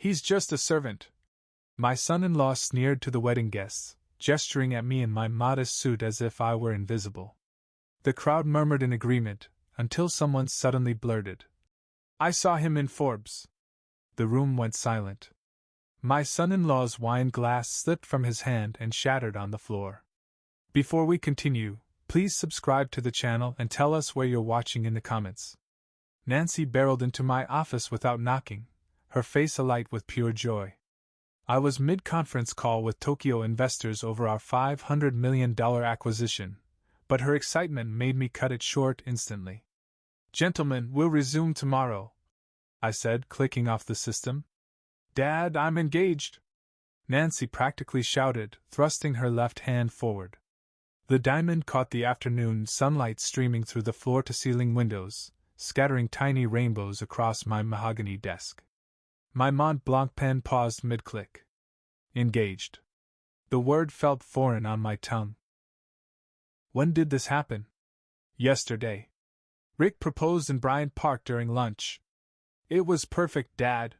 He's just a servant. My son-in-law sneered to the wedding guests, gesturing at me in my modest suit as if I were invisible. The crowd murmured in agreement, until someone suddenly blurted, "I saw him in Forbes." The room went silent. My son-in-law's wine glass slipped from his hand and shattered on the floor. Before we continue, please subscribe to the channel and tell us where you're watching in the comments. Nancy barreled into my office without knocking, her face alight with pure joy. I was mid-conference call with Tokyo investors over our $500 million acquisition, but her excitement made me cut it short instantly. "Gentlemen, we'll resume tomorrow," I said, clicking off the system. "Dad, I'm engaged!" Nancy practically shouted, thrusting her left hand forward. The diamond caught the afternoon sunlight streaming through the floor-to-ceiling windows, scattering tiny rainbows across my mahogany desk. My Mont Blanc pen paused mid-click. Engaged. The word felt foreign on my tongue. When did this happen? Yesterday. Rick proposed in Bryant Park during lunch. It was perfect, Dad.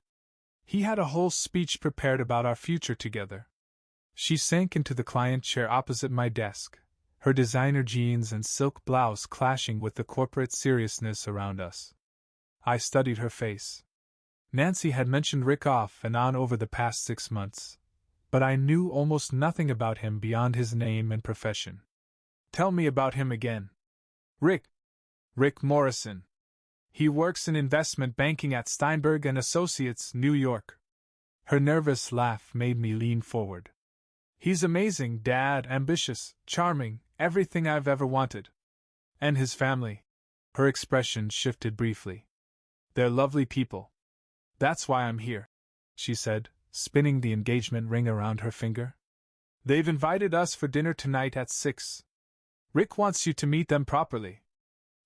He had a whole speech prepared about our future together. She sank into the client chair opposite my desk, her designer jeans and silk blouse clashing with the corporate seriousness around us. I studied her face. Nancy had mentioned Rick off and on over the past 6 months, but I knew almost nothing about him beyond his name and profession. "Tell me about him again." Rick Morrison. He works in investment banking at Steinberg & Associates, New York. Her nervous laugh made me lean forward. "He's amazing, Dad, ambitious, charming, everything I've ever wanted." "And his family?" Her expression shifted briefly. "They're lovely people. That's why I'm here," she said, spinning the engagement ring around her finger. "They've invited us for dinner tonight at 6. Rick wants you to meet them properly."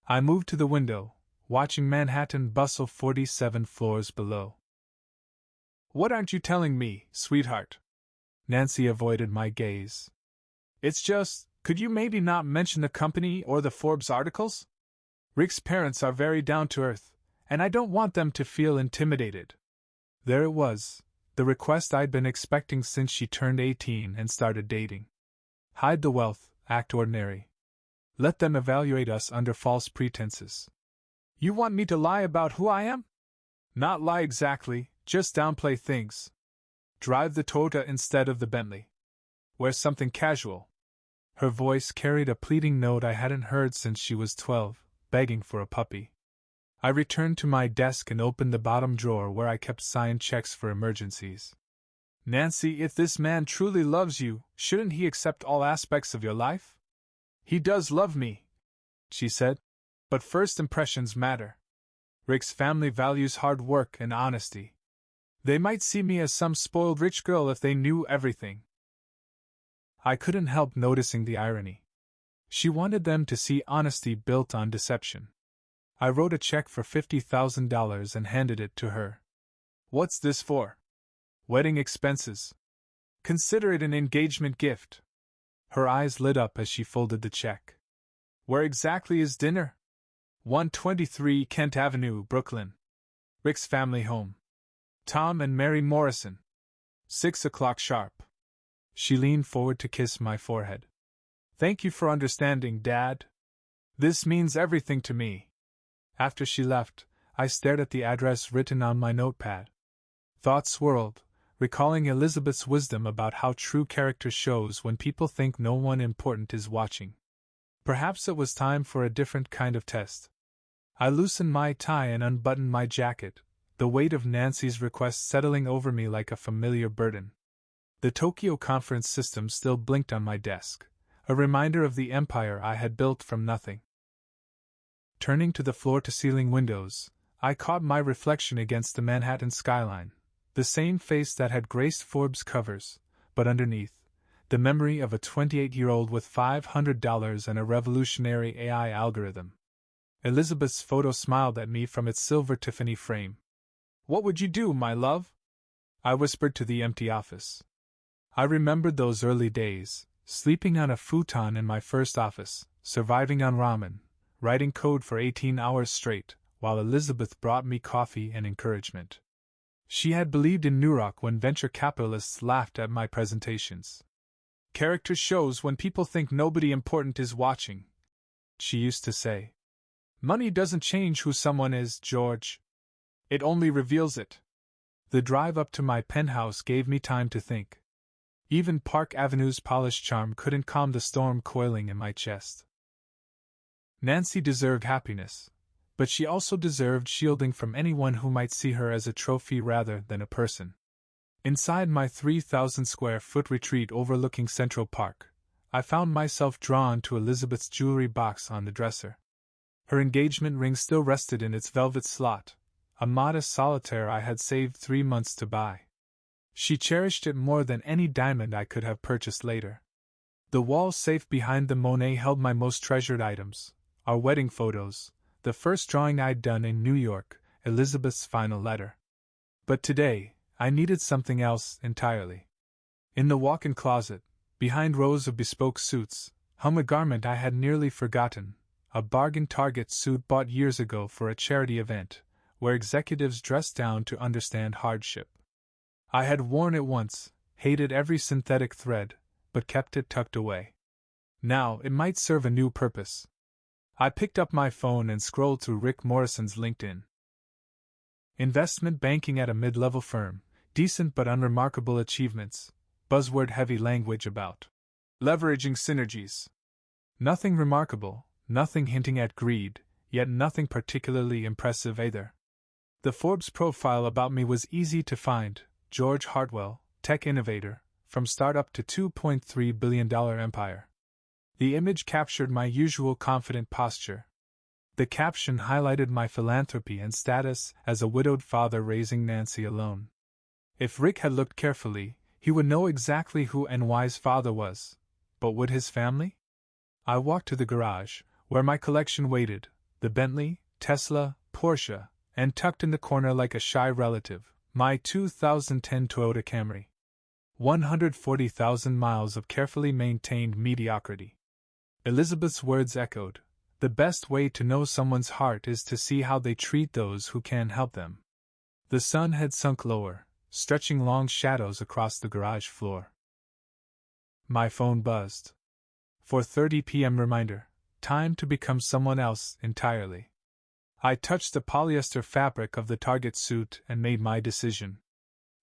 I moved to the window, watching Manhattan bustle 47 floors below. "What aren't you telling me, sweetheart?" Nancy avoided my gaze. "It's just, could you maybe not mention the company or the Forbes articles? Rick's parents are very down-to-earth, and I don't want them to feel intimidated." There it was, the request I'd been expecting since she turned 18 and started dating. Hide the wealth, act ordinary. Let them evaluate us under false pretenses. "You want me to lie about who I am?" "Not lie exactly, just downplay things. Drive the Toyota instead of the Bentley. Wear something casual." Her voice carried a pleading note I hadn't heard since she was 12, begging for a puppy. I returned to my desk and opened the bottom drawer where I kept signed checks for emergencies. "Nancy, if this man truly loves you, shouldn't he accept all aspects of your life?" "He does love me," she said, "but first impressions matter. Rick's family values hard work and honesty. They might see me as some spoiled rich girl if they knew everything." I couldn't help noticing the irony. She wanted them to see honesty built on deception. I wrote a check for $50,000 and handed it to her. "What's this for?" "Wedding expenses. Consider it an engagement gift." Her eyes lit up as she folded the check. "Where exactly is dinner?" 123 Kent Avenue, Brooklyn. Rick's family home. Tom and Mary Morrison. 6 o'clock sharp. She leaned forward to kiss my forehead. "Thank you for understanding, Dad. This means everything to me." After she left, I stared at the address written on my notepad. Thoughts swirled, recalling Elizabeth's wisdom about how true character shows when people think no one important is watching. Perhaps it was time for a different kind of test. I loosened my tie and unbuttoned my jacket, the weight of Nancy's request settling over me like a familiar burden. The Tokyo conference system still blinked on my desk, a reminder of the empire I had built from nothing. Turning to the floor-to-ceiling windows, I caught my reflection against the Manhattan skyline, the same face that had graced Forbes covers, but underneath, the memory of a 28-year-old with $500 and a revolutionary AI algorithm. Elizabeth's photo smiled at me from its silver Tiffany frame. "What would you do, my love?" I whispered to the empty office. I remembered those early days, sleeping on a futon in my first office, surviving on ramen, writing code for 18 hours straight, while Elizabeth brought me coffee and encouragement. She had believed in New Rock when venture capitalists laughed at my presentations. Character shows when people think nobody important is watching, she used to say. Money doesn't change who someone is, George. It only reveals it. The drive up to my penthouse gave me time to think. Even Park Avenue's polished charm couldn't calm the storm coiling in my chest. Nancy deserved happiness, but she also deserved shielding from anyone who might see her as a trophy rather than a person. Inside my 3,000-square-foot retreat overlooking Central Park, I found myself drawn to Elizabeth's jewelry box on the dresser. Her engagement ring still rested in its velvet slot, a modest solitaire I had saved 3 months to buy. She cherished it more than any diamond I could have purchased later. The wall safe behind the Monet held my most treasured items, our wedding photos, the first drawing I'd done in New York, Elizabeth's final letter. But today, I needed something else entirely. In the walk-in closet, behind rows of bespoke suits, hung a garment I had nearly forgotten, a bargain Target suit bought years ago for a charity event, where executives dressed down to understand hardship. I had worn it once, hated every synthetic thread, but kept it tucked away. Now it might serve a new purpose. I picked up my phone and scrolled through Rick Morrison's LinkedIn. Investment banking at a mid-level firm, decent but unremarkable achievements, buzzword-heavy language about leveraging synergies. Nothing remarkable, nothing hinting at greed, yet nothing particularly impressive either. The Forbes profile about me was easy to find: George Hartwell, tech innovator, from startup to $2.3 billion empire. The image captured my usual confident posture. The caption highlighted my philanthropy and status as a widowed father raising Nancy alone. If Rick had looked carefully, he would know exactly who NY's father was. But would his family? I walked to the garage, where my collection waited, the Bentley, Tesla, Porsche, and tucked in the corner like a shy relative, my 2010 Toyota Camry. 140,000 miles of carefully maintained mediocrity. Elizabeth's words echoed: the best way to know someone's heart is to see how they treat those who can help them. The sun had sunk lower, stretching long shadows across the garage floor. My phone buzzed. 4:30 p.m. reminder: time to become someone else entirely. I touched the polyester fabric of the Target suit and made my decision.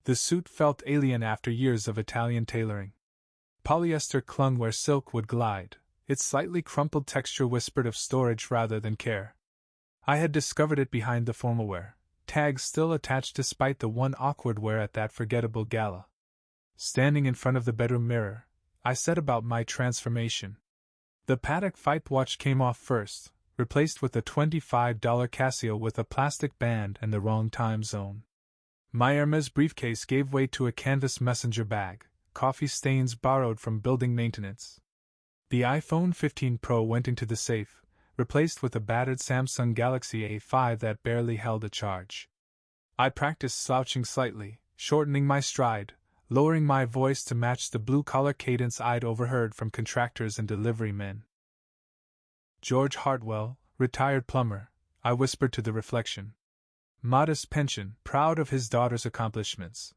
The suit felt alien after years of Italian tailoring. Polyester clung where silk would glide, its slightly crumpled texture whispered of storage rather than care. I had discovered it behind the formalwear, tags still attached despite the one awkward wear at that forgettable gala. Standing in front of the bedroom mirror, I set about my transformation. The Patek Philippe watch came off first, replaced with a $25 Casio with a plastic band and the wrong time zone. My Hermes briefcase gave way to a canvas messenger bag, coffee stains borrowed from building maintenance. The iPhone 15 Pro went into the safe, replaced with a battered Samsung Galaxy A5 that barely held a charge. I practiced slouching slightly, shortening my stride, lowering my voice to match the blue-collar cadence I'd overheard from contractors and delivery men. George Hartwell, retired plumber, I whispered to the reflection. Modest pension, proud of his daughter's accomplishments.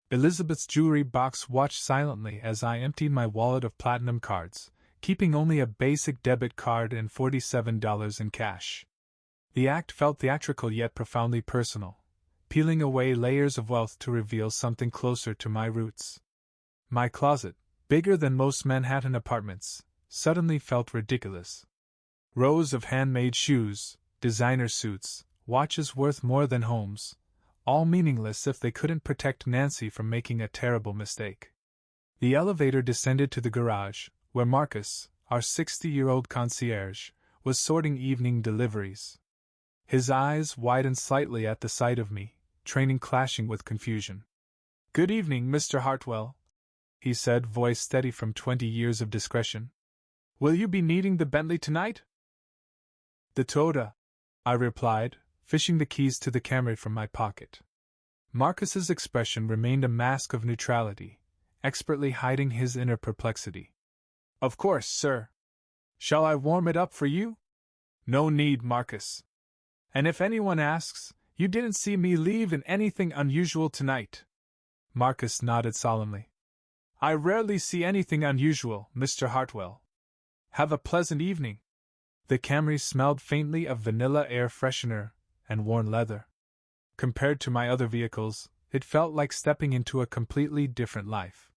Elizabeth's jewelry box watched silently as I emptied my wallet of platinum cards, keeping only a basic debit card and $47 in cash. The act felt theatrical yet profoundly personal, peeling away layers of wealth to reveal something closer to my roots. My closet, bigger than most Manhattan apartments, suddenly felt ridiculous. Rows of handmade shoes, designer suits, watches worth more than homes, all meaningless if they couldn't protect Nancy from making a terrible mistake. The elevator descended to the garage, where Marcus, our 60-year-old concierge, was sorting evening deliveries. His eyes widened slightly at the sight of me, training clashing with confusion. "Good evening, Mr. Hartwell," he said, voice steady from 20 years of discretion. "Will you be needing the Bentley tonight?" "The Toyota," I replied, fishing the keys to the Camry from my pocket. Marcus's expression remained a mask of neutrality, expertly hiding his inner perplexity. "Of course, sir. Shall I warm it up for you?" "No need, Marcus. And if anyone asks, You didn't see me leave in anything unusual tonight. Marcus nodded solemnly. I rarely see anything unusual, Mr. Hartwell. Have a pleasant evening. The Camry smelled faintly of vanilla air freshener and worn leather. Compared to my other vehicles, it felt like stepping into a completely different life.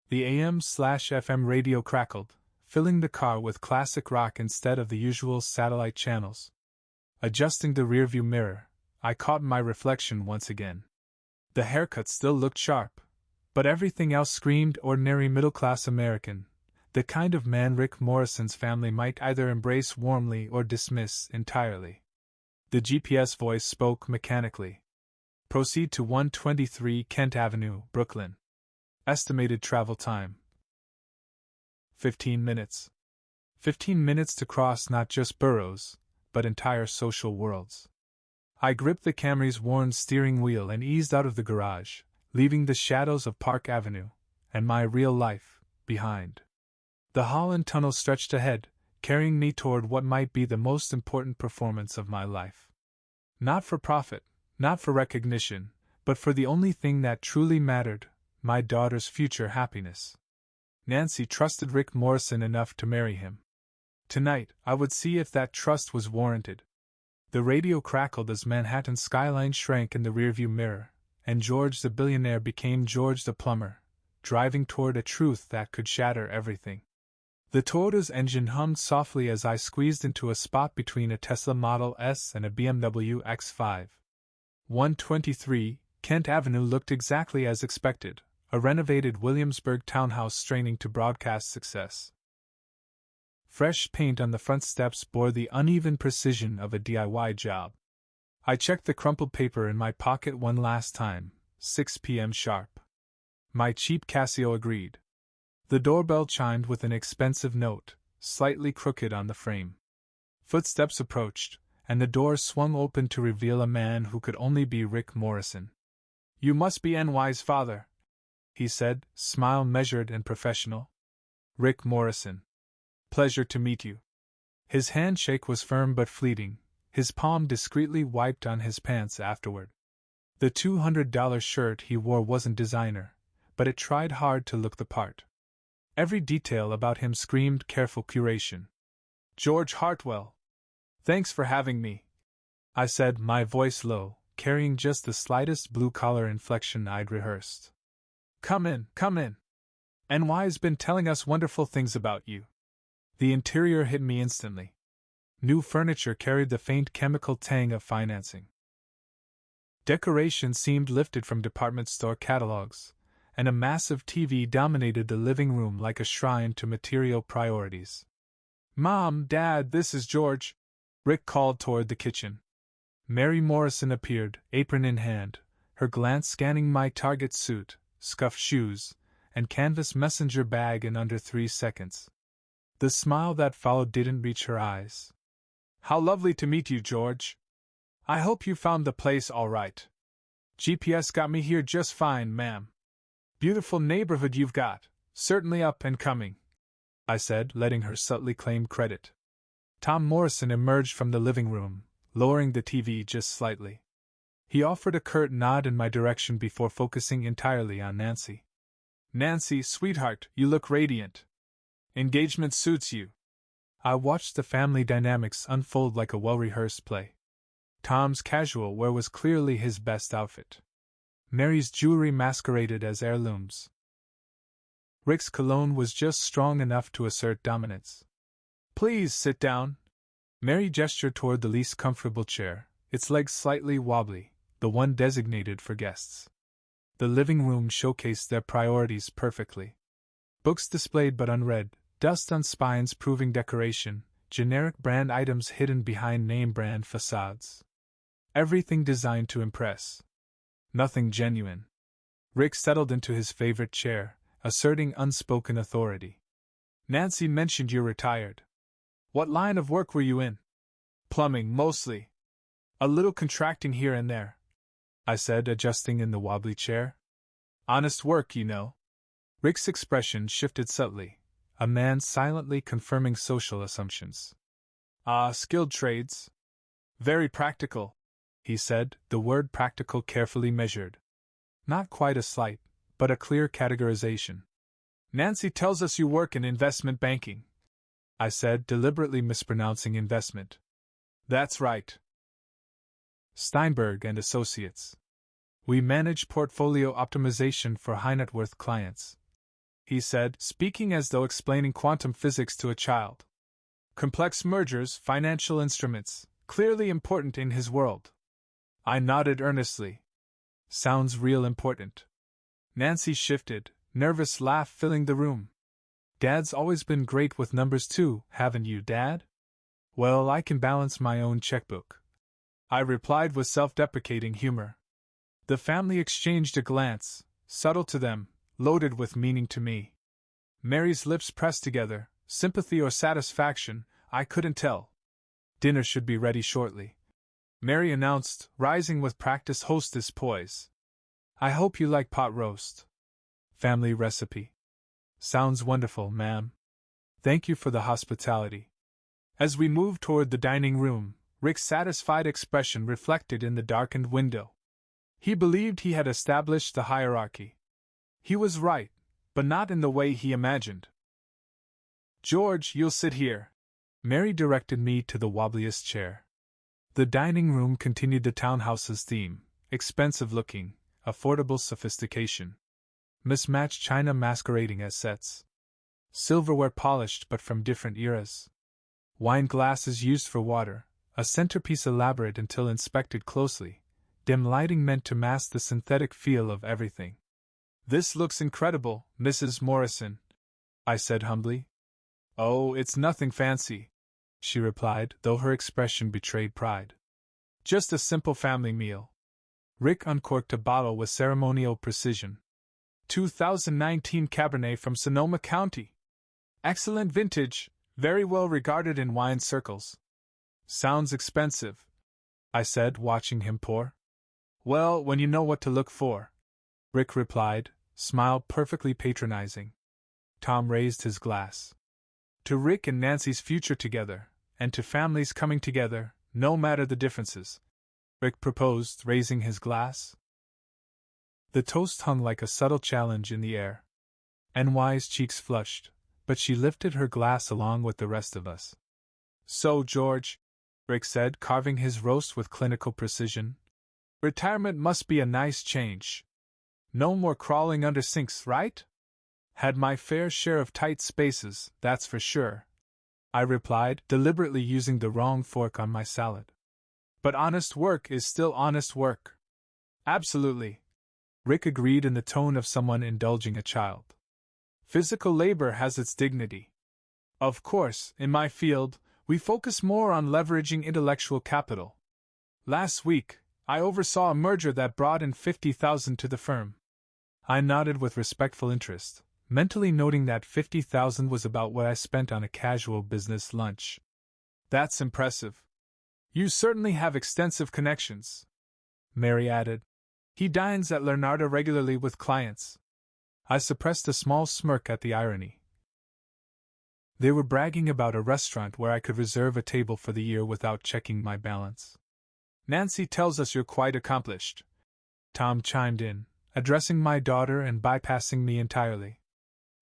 The AM/FM radio crackled, filling the car with classic rock instead of the usual satellite channels. Adjusting the rearview mirror, I caught my reflection once again. The haircut still looked sharp, but everything else screamed ordinary middle-class American, the kind of man Rick Morrison's family might either embrace warmly or dismiss entirely. The GPS voice spoke mechanically. Proceed to 123 Kent Avenue, Brooklyn. Estimated travel time: 15 minutes. 15 minutes to cross not just boroughs, but entire social worlds. I gripped the Camry's worn steering wheel and eased out of the garage, leaving the shadows of Park Avenue, and my real life, behind. The Holland Tunnel stretched ahead, carrying me toward what might be the most important performance of my life. Not for profit, not for recognition, but for the only thing that truly mattered, my daughter's future happiness. Nancy trusted Rick Morrison enough to marry him. Tonight, I would see if that trust was warranted. The radio crackled as Manhattan's skyline shrank in the rearview mirror, and George the billionaire became George the plumber, driving toward a truth that could shatter everything. The Toyota's engine hummed softly as I squeezed into a spot between a Tesla Model S and a BMW X5. 123 Kent Avenue looked exactly as expected, a renovated Williamsburg townhouse straining to broadcast success. Fresh paint on the front steps bore the uneven precision of a DIY job. I checked the crumpled paper in my pocket one last time, 6 p.m. sharp. My cheap Casio agreed. The doorbell chimed with an expensive note, slightly crooked on the frame. Footsteps approached, and the door swung open to reveal a man who could only be Rick Morrison. You must be NY's father, he said, smile measured and professional. Rick Morrison. Pleasure to meet you. His handshake was firm but fleeting, his palm discreetly wiped on his pants afterward. The $200 shirt he wore wasn't designer, but it tried hard to look the part. Every detail about him screamed careful curation. George Hartwell. Thanks for having me, I said, my voice low, carrying just the slightest blue-collar inflection I'd rehearsed. Come in, come in. NY's been telling us wonderful things about you. The interior hit me instantly. New furniture carried the faint chemical tang of financing. Decoration seemed lifted from department store catalogs, and a massive TV dominated the living room like a shrine to material priorities. Mom, Dad, this is George, Rick called toward the kitchen. Mary Morrison appeared, apron in hand, her glance scanning my Target suit, scuffed shoes, and canvas messenger bag in under 3 seconds. The smile that followed didn't reach her eyes. How lovely to meet you, George. I hope you found the place all right. GPS got me here just fine, ma'am. Beautiful neighborhood you've got, certainly up and coming, I said, letting her subtly claim credit. Tom Morrison emerged from the living room, lowering the TV just slightly. He offered a curt nod in my direction before focusing entirely on Nancy. Nancy, sweetheart, you look radiant. Engagement suits you. I watched the family dynamics unfold like a well-rehearsed play. Tom's casual wear was clearly his best outfit. Mary's jewelry masqueraded as heirlooms. Rick's cologne was just strong enough to assert dominance. Please sit down. Mary gestured toward the least comfortable chair, its legs slightly wobbly, the one designated for guests. The living room showcased their priorities perfectly. Books displayed but unread, dust on spines proving decoration, generic brand items hidden behind name-brand facades. Everything designed to impress. Nothing genuine. Rick settled into his favorite chair, asserting unspoken authority. Nancy mentioned you're retired. What line of work were you in? Plumbing, mostly. A little contracting here and there, I said, adjusting in the wobbly chair. Honest work, you know. Rick's expression shifted subtly, a man silently confirming social assumptions. Skilled trades. Very practical, he said, the word practical carefully measured. Not quite a slight, but a clear categorization. Nancy tells us you work in investment banking, I said, deliberately mispronouncing investment. That's right. Steinberg and Associates. We manage portfolio optimization for high-net-worth clients, he said, speaking as though explaining quantum physics to a child. Complex mergers, financial instruments, clearly important in his world. I nodded earnestly. Sounds real important. Nancy shifted, nervous laugh filling the room. Dad's always been great with numbers too, haven't you, Dad? Well, I can balance my own checkbook, I replied with self-deprecating humor. The family exchanged a glance, subtle to them, loaded with meaning to me. Mary's lips pressed together, sympathy or satisfaction, I couldn't tell. Dinner should be ready shortly, Mary announced, rising with practiced hostess poise. I hope you like pot roast. Family recipe. Sounds wonderful, ma'am. Thank you for the hospitality. As we moved toward the dining room, Rick's satisfied expression reflected in the darkened window. He believed he had established the hierarchy. He was right, but not in the way he imagined. George, you'll sit here. Mary directed me to the wobbliest chair. The dining room continued the townhouse's theme, expensive looking, affordable sophistication. Mismatched china masquerading as sets. Silverware polished but from different eras. Wine glasses used for water, a centerpiece elaborate until inspected closely. Dim lighting meant to mask the synthetic feel of everything. This looks incredible, Mrs. Morrison, I said humbly. Oh, it's nothing fancy, she replied, though her expression betrayed pride. Just a simple family meal. Rick uncorked a bottle with ceremonial precision. 2019 Cabernet from Sonoma County. Excellent vintage, very well regarded in wine circles. Sounds expensive, I said, watching him pour. Well, when you know what to look for, Rick replied, smile perfectly patronizing. Tom raised his glass. To Rick and Nancy's future together, and to families coming together, no matter the differences, Rick proposed, raising his glass. The toast hung like a subtle challenge in the air. NY's cheeks flushed, but she lifted her glass along with the rest of us. So, George, Rick said, carving his roast with clinical precision, retirement must be a nice change. No more crawling under sinks, right? Had my fair share of tight spaces, that's for sure, I replied, deliberately using the wrong fork on my salad. But honest work is still honest work. Absolutely, Rick agreed in the tone of someone indulging a child. Physical labor has its dignity. Of course, in my field, we focus more on leveraging intellectual capital. Last week, I oversaw a merger that brought in $50,000 to the firm. I nodded with respectful interest, mentally noting that $50,000 was about what I spent on a casual business lunch. That's impressive. You certainly have extensive connections, Mary added. He dines at Leonardo regularly with clients. I suppressed a small smirk at the irony. They were bragging about a restaurant where I could reserve a table for the year without checking my balance. Nancy tells us you're quite accomplished, Tom chimed in, addressing my daughter and bypassing me entirely.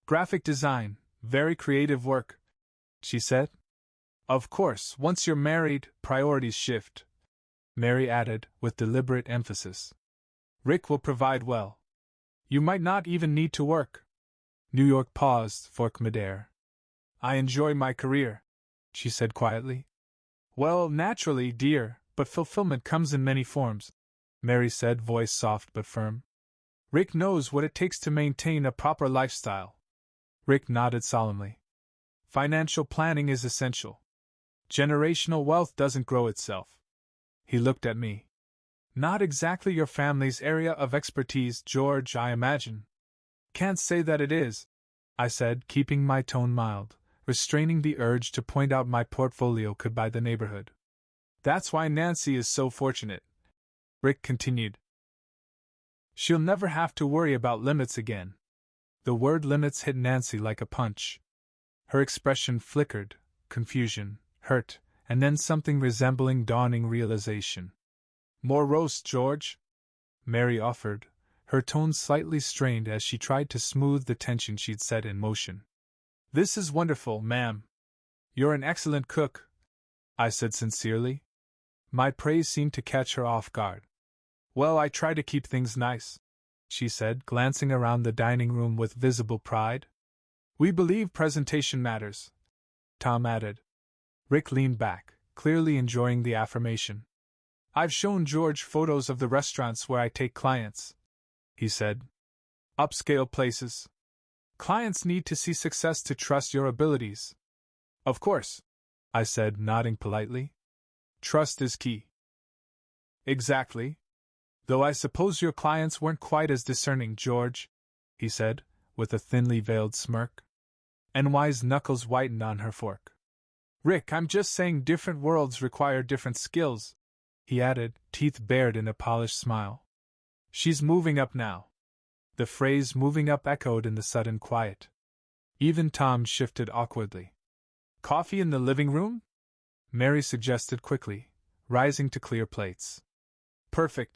Graphic design, very creative work, she said. Of course, once you're married, priorities shift, Mary added, with deliberate emphasis. Rick will provide well. You might not even need to work. New York paused, fork midair. I enjoy my career, she said quietly. Well, naturally, dear, but fulfillment comes in many forms, Mary said, voice soft but firm. Rick knows what it takes to maintain a proper lifestyle. Rick nodded solemnly. Financial planning is essential. Generational wealth doesn't grow itself. He looked at me. Not exactly your family's area of expertise, George, I imagine. Can't say that it is, I said, keeping my tone mild, restraining the urge to point out my portfolio could buy the neighborhood. That's why Nancy is so fortunate, Rick continued. She'll never have to worry about limits again. The word limits hit Nancy like a punch. Her expression flickered, confusion, hurt, and then something resembling dawning realization. More roast, George? Mary offered, her tone slightly strained as she tried to smooth the tension she'd set in motion. This is wonderful, ma'am. You're an excellent cook, I said sincerely. My praise seemed to catch her off guard. Well, I try to keep things nice, she said, glancing around the dining room with visible pride. We believe presentation matters, Tom added. Rick leaned back, clearly enjoying the affirmation. I've shown George photos of the restaurants where I take clients, he said. Upscale places. Clients need to see success to trust your abilities. Of course, I said, nodding politely. Trust is key. Exactly. Though I suppose your clients weren't quite as discerning, George, he said, with a thinly veiled smirk. NY's knuckles whitened on her fork. Rick, I'm just saying different worlds require different skills, he added, teeth bared in a polished smile. She's moving up now. The phrase moving up echoed in the sudden quiet. Even Tom shifted awkwardly. Coffee in the living room? Mary suggested quickly, rising to clear plates. Perfect,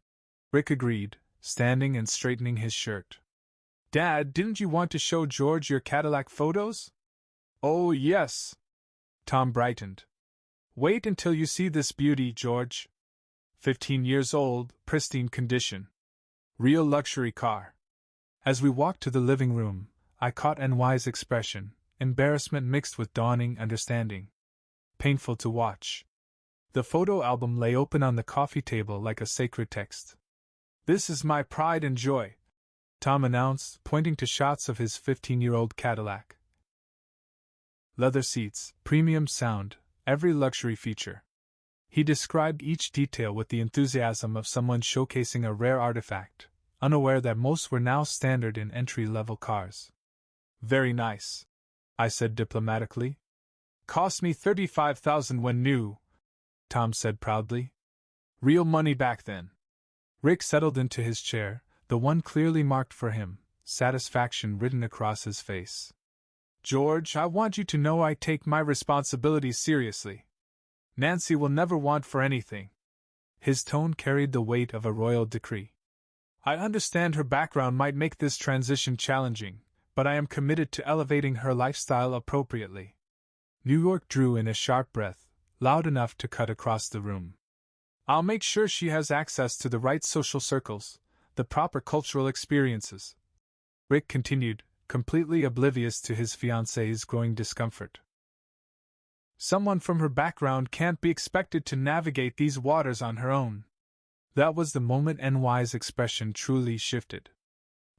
Rick agreed, standing and straightening his shirt. Dad, didn't you want to show George your Cadillac photos? Oh, yes. Tom brightened. Wait until you see this beauty, George. 15 years old, pristine condition. Real luxury car. As we walked to the living room, I caught NY's expression, embarrassment mixed with dawning understanding. Painful to watch. The photo album lay open on the coffee table like a sacred text. This is my pride and joy, Tom announced, pointing to shots of his 15-year-old Cadillac. Leather seats, premium sound, every luxury feature. He described each detail with the enthusiasm of someone showcasing a rare artifact, unaware that most were now standard in entry-level cars. Very nice, I said diplomatically. Cost me $35,000 when new, Tom said proudly. Real money back then. Rick settled into his chair, the one clearly marked for him, satisfaction written across his face. George, I want you to know I take my responsibilities seriously. Nancy will never want for anything. His tone carried the weight of a royal decree. I understand her background might make this transition challenging, but I am committed to elevating her lifestyle appropriately. New York drew in a sharp breath, loud enough to cut across the room. I'll make sure she has access to the right social circles, the proper cultural experiences. Rick continued, completely oblivious to his fiancée's growing discomfort. Someone from her background can't be expected to navigate these waters on her own. That was the moment NY's expression truly shifted.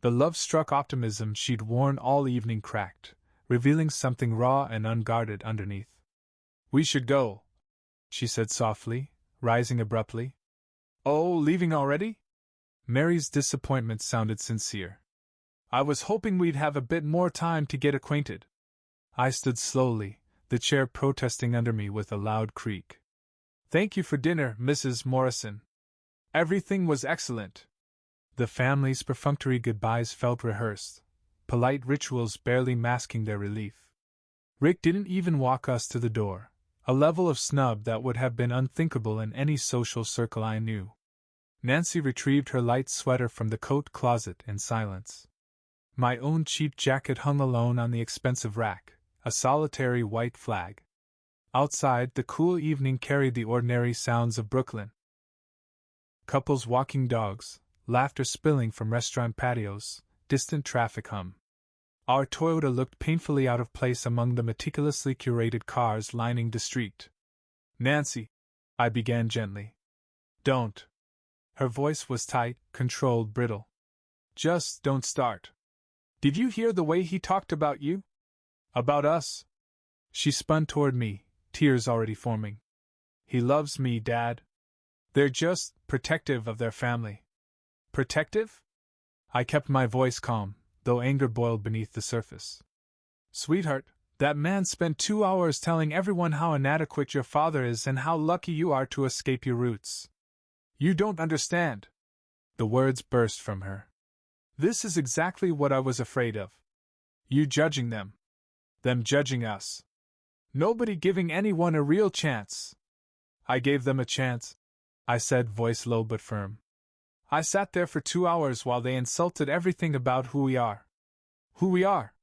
The love-struck optimism she'd worn all evening cracked, revealing something raw and unguarded underneath. We should go, she said softly, rising abruptly. Oh, leaving already? Mary's disappointment sounded sincere. I was hoping we'd have a bit more time to get acquainted. I stood slowly, the chair protesting under me with a loud creak. Thank you for dinner, Mrs. Morrison. Everything was excellent. The family's perfunctory goodbyes felt rehearsed, polite rituals barely masking their relief. Rick didn't even walk us to the door, a level of snub that would have been unthinkable in any social circle I knew. Nancy retrieved her light sweater from the coat closet in silence. My own cheap jacket hung alone on the expensive rack, a solitary white flag. Outside, the cool evening carried the ordinary sounds of Brooklyn. Couples walking dogs, laughter spilling from restaurant patios, distant traffic hum. Our Toyota looked painfully out of place among the meticulously curated cars lining the street. Nancy, I began gently. Don't. Her voice was tight, controlled, brittle. Just don't start. Did you hear the way he talked about you? About us? She spun toward me, tears already forming. He loves me, Dad. They're just protective of their family. Protective? I kept my voice calm, though anger boiled beneath the surface. Sweetheart, that man spent 2 hours telling everyone how inadequate your father is and how lucky you are to escape your roots. You don't understand. The words burst from her. This is exactly what I was afraid of. You judging them. Them judging us. Nobody giving anyone a real chance. I gave them a chance, I said, voice low but firm. I sat there for 2 hours while they insulted everything about who we are. Who we are?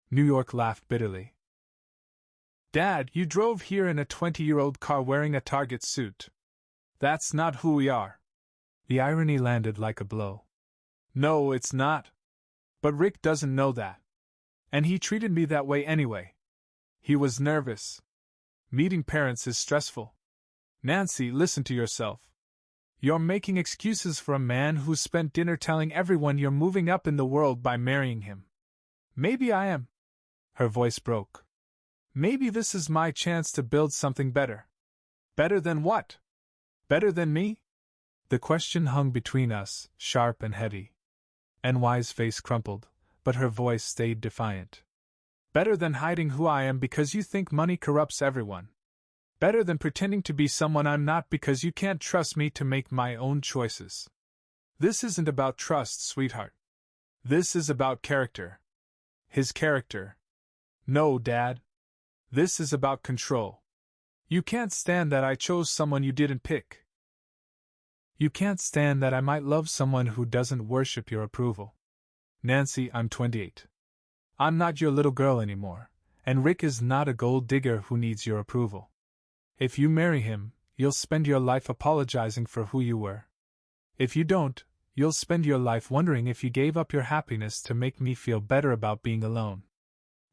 New York laughed bitterly. Dad, you drove here in a 20-year-old car wearing a Target suit. That's not who we are. The irony landed like a blow. No, it's not. But Rick doesn't know that. And he treated me that way anyway. He was nervous. Meeting parents is stressful. Nancy, listen to yourself. You're making excuses for a man who spent dinner telling everyone you're moving up in the world by marrying him. Maybe I am. Her voice broke. Maybe this is my chance to build something better. Better than what? Better than me? The question hung between us, sharp and heavy. NY's face crumpled, but her voice stayed defiant. Better than hiding who I am because you think money corrupts everyone. Better than pretending to be someone I'm not because you can't trust me to make my own choices. This isn't about trust, sweetheart. This is about character. His character. No, Dad. This is about control. You can't stand that I chose someone you didn't pick. You can't stand that I might love someone who doesn't worship your approval. Nancy, I'm 28. I'm not your little girl anymore, and Rick is not a gold digger who needs your approval. If you marry him, you'll spend your life apologizing for who you were. If you don't, you'll spend your life wondering if you gave up your happiness to make me feel better about being alone.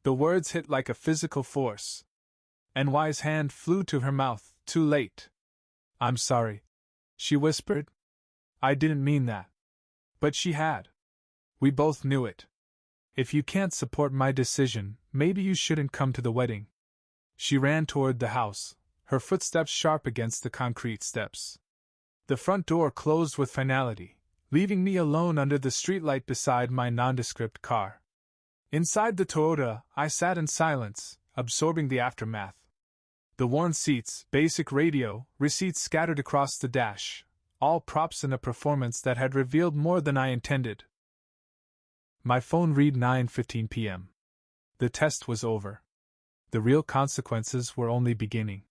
The words hit like a physical force. NY's hand flew to her mouth, too late. I'm sorry, she whispered. I didn't mean that. But she had. We both knew it. If you can't support my decision, maybe you shouldn't come to the wedding. She ran toward the house, her footsteps sharp against the concrete steps. The front door closed with finality, leaving me alone under the streetlight beside my nondescript car. Inside the Toyota, I sat in silence, absorbing the aftermath. The worn seats, basic radio, receipts scattered across the dash, all props in a performance that had revealed more than I intended. My phone read 9:15 p.m. The test was over. The real consequences were only beginning.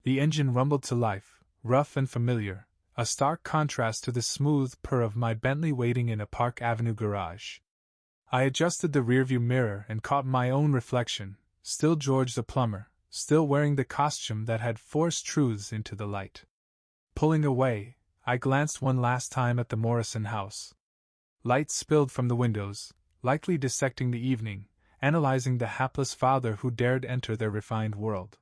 The engine rumbled to life, rough and familiar, a stark contrast to the smooth purr of my Bentley waiting in a Park Avenue garage. I adjusted the rearview mirror and caught my own reflection, still George the plumber, still wearing the costume that had forced truths into the light. Pulling away, I glanced one last time at the Morrison house. Light spilled from the windows, likely dissecting the evening, analyzing the hapless father who dared enter their refined world.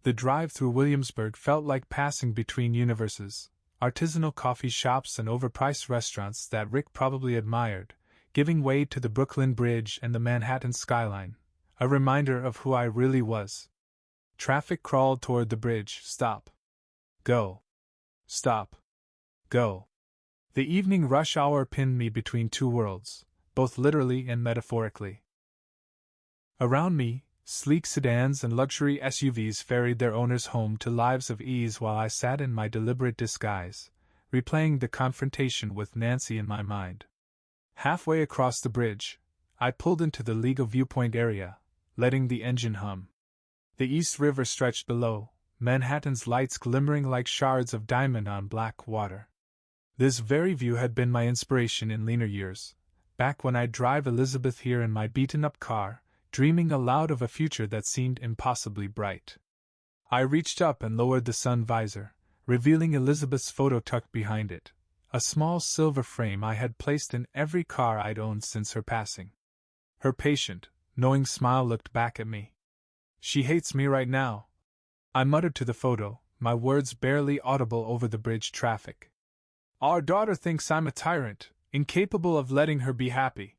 The drive through Williamsburg felt like passing between universes, artisanal coffee shops and overpriced restaurants that Rick probably admired, giving way to the Brooklyn Bridge and the Manhattan skyline, a reminder of who I really was. Traffic crawled toward the bridge. Stop. Go. Stop. Go. The evening rush hour pinned me between two worlds, both literally and metaphorically. Around me, sleek sedans and luxury SUVs ferried their owners home to lives of ease while I sat in my deliberate disguise, replaying the confrontation with Nancy in my mind. Halfway across the bridge, I pulled into the legal viewpoint area, letting the engine hum. The East River stretched below, Manhattan's lights glimmering like shards of diamond on black water. This very view had been my inspiration in leaner years, back when I'd drive Elizabeth here in my beaten-up car, dreaming aloud of a future that seemed impossibly bright. I reached up and lowered the sun visor, revealing Elizabeth's photo tucked behind it, a small silver frame I had placed in every car I'd owned since her passing. Her patient, knowing smile looked back at me. She hates me right now, I muttered to the photo, my words barely audible over the bridge traffic. Our daughter thinks I'm a tyrant, incapable of letting her be happy.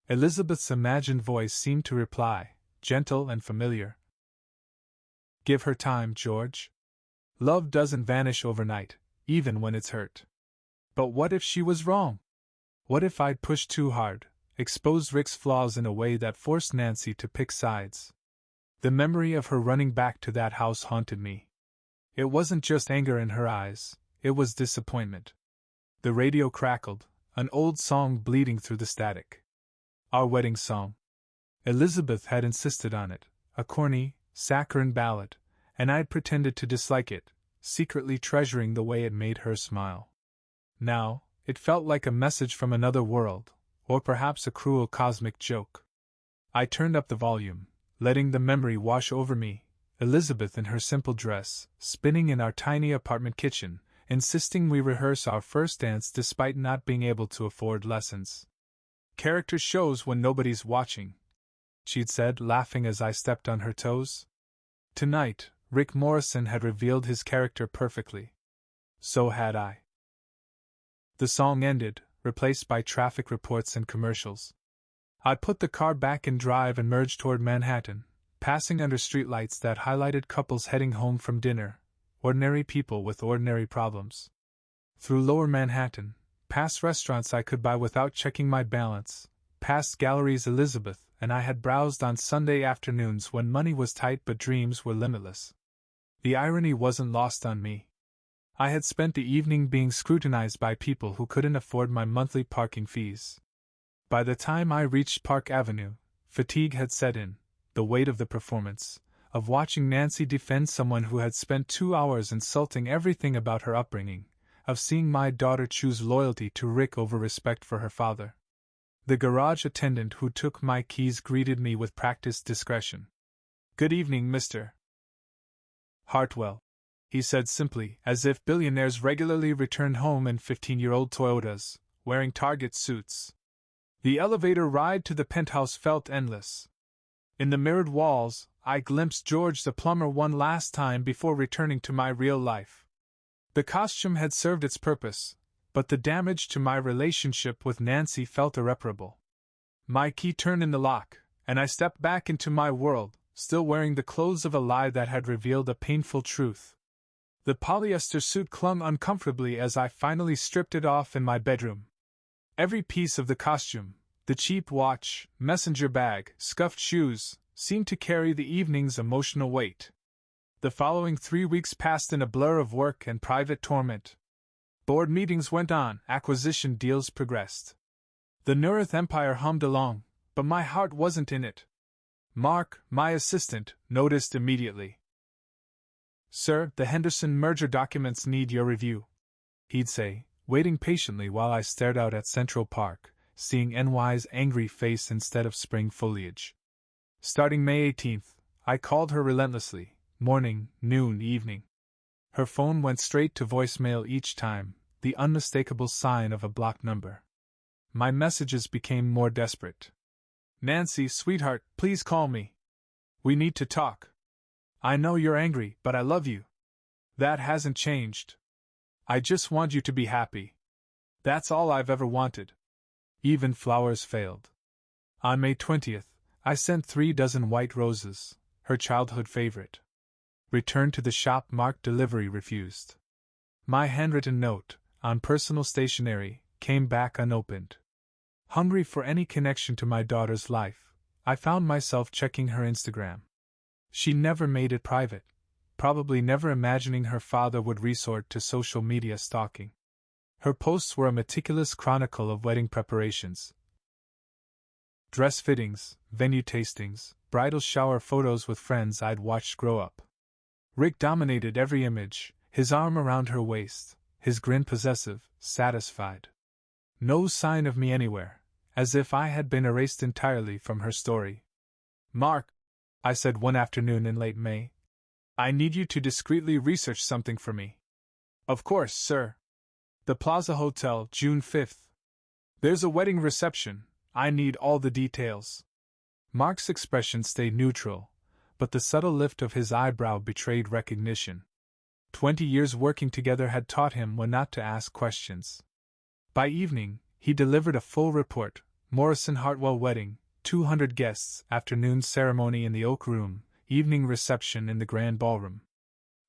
Elizabeth's imagined voice seemed to reply, gentle and familiar. Give her time, George. Love doesn't vanish overnight, even when it's hurt. But what if she was wrong? What if I'd pushed too hard, exposed Rick's flaws in a way that forced Nancy to pick sides? The memory of her running back to that house haunted me. It wasn't just anger in her eyes, it was disappointment. The radio crackled, an old song bleeding through the static. Our wedding song. Elizabeth had insisted on it, a corny, saccharine ballad, and I'd pretended to dislike it, secretly treasuring the way it made her smile. Now, it felt like a message from another world, or perhaps a cruel cosmic joke. I turned up the volume, letting the memory wash over me. Elizabeth in her simple dress, spinning in our tiny apartment kitchen, insisting we rehearse our first dance despite not being able to afford lessons. Character shows when nobody's watching, she'd said, laughing as I stepped on her toes. Tonight, Rick Morrison had revealed his character perfectly. So had I. The song ended, replaced by traffic reports and commercials. I put the car back in drive and merged toward Manhattan, passing under streetlights that highlighted couples heading home from dinner, ordinary people with ordinary problems. Through lower Manhattan, past restaurants I could buy without checking my balance, past galleries Elizabeth and I had browsed on Sunday afternoons when money was tight but dreams were limitless. The irony wasn't lost on me. I had spent the evening being scrutinized by people who couldn't afford my monthly parking fees. By the time I reached Park Avenue, fatigue had set in, the weight of the performance, of watching Nancy defend someone who had spent 2 hours insulting everything about her upbringing, of seeing my daughter choose loyalty to Rick over respect for her father. The garage attendant who took my keys greeted me with practiced discretion. "Good evening, Mr. Hartwell," he said simply, as if billionaires regularly returned home in 15-year-old Toyotas, wearing Target suits. The elevator ride to the penthouse felt endless. In the mirrored walls, I glimpsed George the plumber one last time before returning to my real life. The costume had served its purpose, but the damage to my relationship with Nancy felt irreparable. My key turned in the lock, and I stepped back into my world, still wearing the clothes of a lie that had revealed a painful truth. The polyester suit clung uncomfortably as I finally stripped it off in my bedroom. Every piece of the costume, the cheap watch, messenger bag, scuffed shoes, seemed to carry the evening's emotional weight. The following 3 weeks passed in a blur of work and private torment. Board meetings went on, acquisition deals progressed. The Neurith empire hummed along, but my heart wasn't in it. Mark, my assistant, noticed immediately. "Sir, the Henderson merger documents need your review," he'd say, waiting patiently while I stared out at Central Park, seeing NY's angry face instead of spring foliage. Starting May 18th, I called her relentlessly, morning, noon, evening. Her phone went straight to voicemail each time, the unmistakable sign of a blocked number. My messages became more desperate. "Nancy, sweetheart, please call me. We need to talk. I know you're angry, but I love you. That hasn't changed. I just want you to be happy. That's all I've ever wanted." Even flowers failed. On May 20th, I sent 3 dozen white roses, her childhood favorite. Return to the shop marked delivery refused. My handwritten note, on personal stationery, came back unopened. Hungry for any connection to my daughter's life, I found myself checking her Instagram. She never made it private, probably never imagining her father would resort to social media stalking. Her posts were a meticulous chronicle of wedding preparations. Dress fittings, venue tastings, bridal shower photos with friends I'd watched grow up. Rick dominated every image, his arm around her waist, his grin possessive, satisfied. No sign of me anywhere, as if I had been erased entirely from her story. "Mark," I said one afternoon in late May, "I need you to discreetly research something for me." "Of course, sir." The Plaza Hotel, June 5th. "There's a wedding reception. I need all the details." Mark's expression stayed neutral, but the subtle lift of his eyebrow betrayed recognition. 20 years working together had taught him when not to ask questions. By evening, he delivered a full report: Morrison Hartwell wedding, 200 guests, afternoon ceremony in the Oak Room, evening reception in the Grand Ballroom.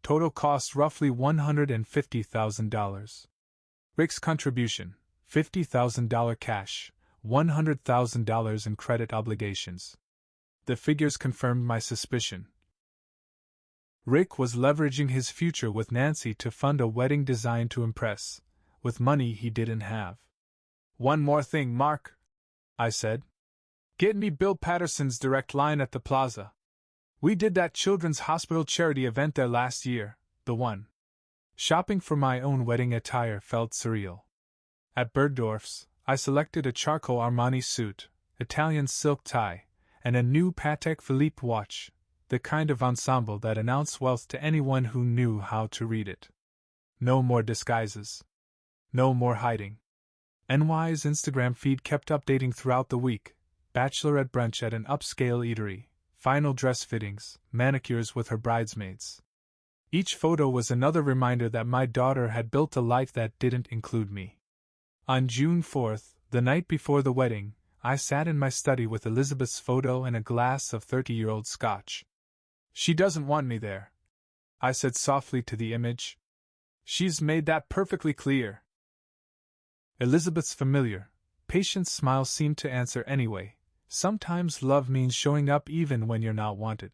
Total cost roughly $150,000. Rick's contribution, $50,000 cash, $100,000 in credit obligations. The figures confirmed my suspicion. Rick was leveraging his future with Nancy to fund a wedding designed to impress, with money he didn't have. "One more thing, Mark," I said. "Get me Bill Patterson's direct line at the Plaza. We did that Children's Hospital charity event there last year, the one Shopping for my own wedding attire felt surreal. At Bergdorf's, I selected a charcoal Armani suit, Italian silk tie, and a new Patek Philippe watch, the kind of ensemble that announced wealth to anyone who knew how to read it. No more disguises. No more hiding. NY's Instagram feed kept updating throughout the week: bachelorette brunch at an upscale eatery, final dress fittings, manicures with her bridesmaids. Each photo was another reminder that my daughter had built a life that didn't include me. On June 4th, the night before the wedding, I sat in my study with Elizabeth's photo and a glass of 30-year-old scotch. "She doesn't want me there," I said softly to the image. "She's made that perfectly clear." Elizabeth's familiar, patient smile seemed to answer anyway. Sometimes love means showing up even when you're not wanted.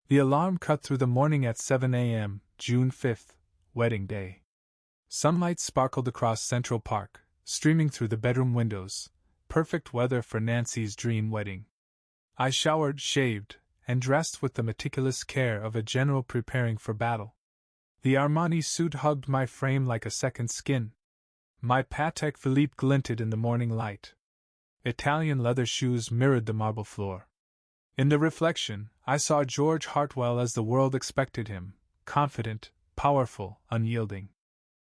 The alarm cut through the morning at 7 a.m., June 5th, wedding day. Sunlight sparkled across Central Park, streaming through the bedroom windows. Perfect weather for Nancy's dream wedding. I showered, shaved, and dressed with the meticulous care of a general preparing for battle. The Armani suit hugged my frame like a second skin. My Patek Philippe glinted in the morning light. Italian leather shoes mirrored the marble floor. In the reflection, I saw George Hartwell as the world expected him: confident, powerful, unyielding.